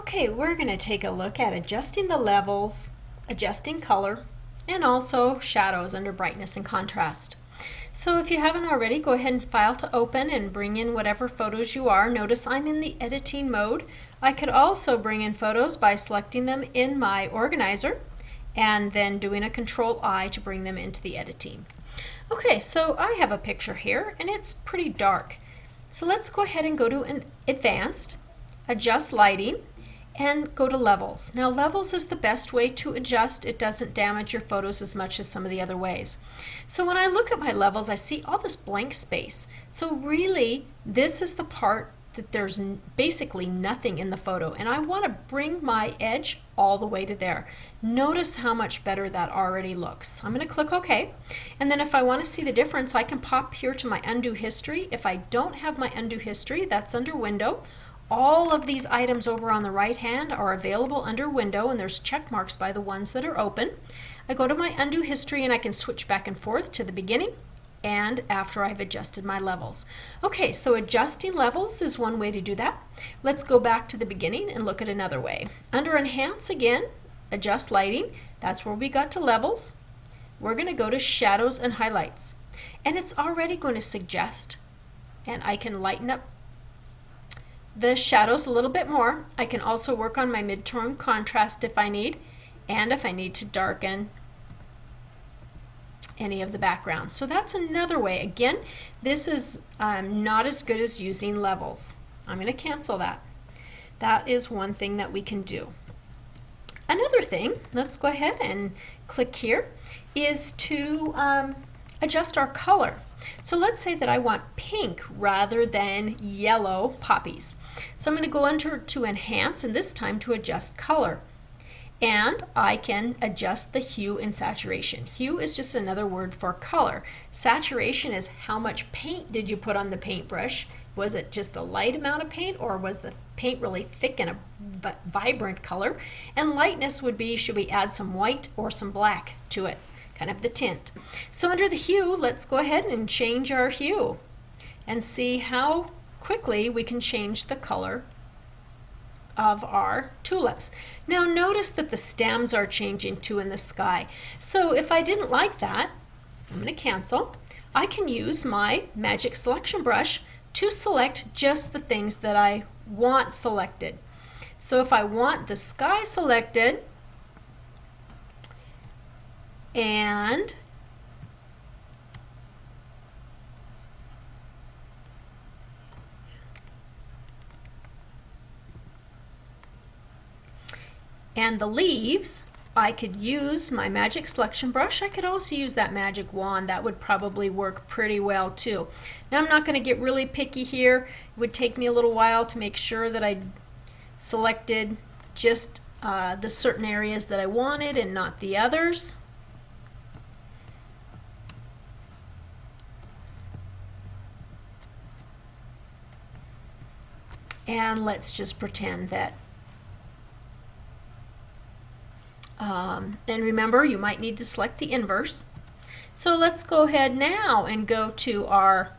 Okay, we're going to take a look at adjusting the levels, adjusting color, and also shadows under brightness and contrast. So if you haven't already, go ahead and file to open and bring in whatever photos you are. Notice I'm in the editing mode. I could also bring in photos by selecting them in my organizer and then doing a Control-I to bring them into the editing. Okay, so I have a picture here and it's pretty dark. So let's go ahead and go to an advanced, adjust lighting, and go to levels. Now levels is the best way to adjust. It doesn't damage your photos as much as some of the other ways. So when I look at my levels, I see all this blank space. So really, this is the part that there's basically nothing in the photo, and I want to bring my edge all the way to there. Notice how much better that already looks. I'm going to click OK, and then if I want to see the difference, I can pop here to my undo history. If I don't have my undo history, that's under Window. All of these items over on the right hand are available under Window, and there's check marks by the ones that are open. I go to my undo history and I can switch back and forth to the beginning and after I've adjusted my levels. Okay, so adjusting levels is one way to do that. Let's go back to the beginning and look at another way. Under Enhance again, adjust lighting, that's where we got to levels. We're going to go to shadows and highlights, and it's already going to suggest, and I can lighten up the shadows a little bit more. I can also work on my mid-tone contrast if I need, and if I need to darken any of the background. So that's another way. Again, this is not as good as using levels. I'm going to cancel that. That is one thing that we can do. Another thing, let's go ahead and click here, is to adjust our color. So let's say that I want pink rather than yellow poppies. So I'm going to go under to Enhance, and this time to adjust color. And I can adjust the hue and saturation. Hue is just another word for color. Saturation is how much paint did you put on the paintbrush. Was it just a light amount of paint, or was the paint really thick and a vibrant color? And lightness would be, should we add some white or some black to it? Kind of the tint. So under the hue, let's go ahead and change our hue and see how quickly we can change the color of our tulips. Now notice that the stems are changing too in the sky. So if I didn't like that, I'm going to cancel. I can use my magic selection brush to select just the things that I want selected. So if I want the sky selected and the leaves, I could use my magic selection brush. I could also use that magic wand. That would probably work pretty well too. Now I'm not going to get really picky here. It would take me a little while to make sure that I selected just the certain areas that I wanted and not the others. And let's just pretend that then remember, you might need to select the inverse. So let's go ahead now and go to our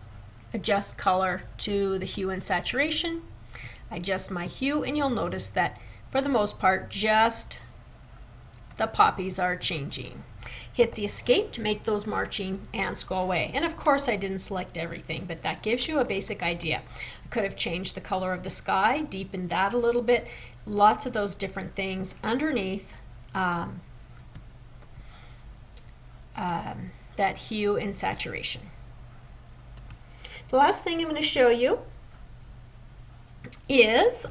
adjust color to the hue and saturation. Adjust my hue, and you'll notice that for the most part just the poppies are changing. Hit the escape to make those marching ants go away. And of course I didn't select everything, but that gives you a basic idea. I could have changed the color of the sky, deepened that a little bit, lots of those different things underneath that hue and saturation. The last thing I'm going to show you is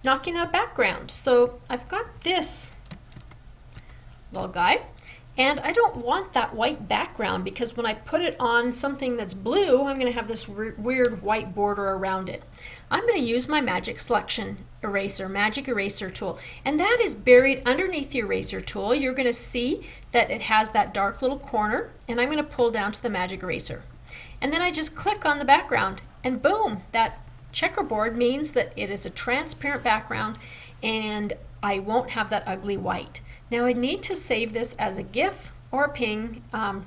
knocking out background. So I've got this little guy, and I don't want that white background because when I put it on something that's blue, I'm going to have this weird white border around it. I'm going to use my magic eraser tool, and that is buried underneath the eraser tool. You're going to see that it has that dark little corner, and I'm going to pull down to the magic eraser. And then I just click on the background, and boom, that checkerboard means that it is a transparent background and I won't have that ugly white. Now I need to save this as a GIF or a PNG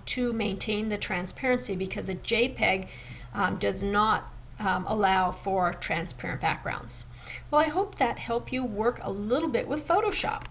to maintain the transparency, because a JPEG does not allow for transparent backgrounds. Well, I hope that helped you work a little bit with Photoshop.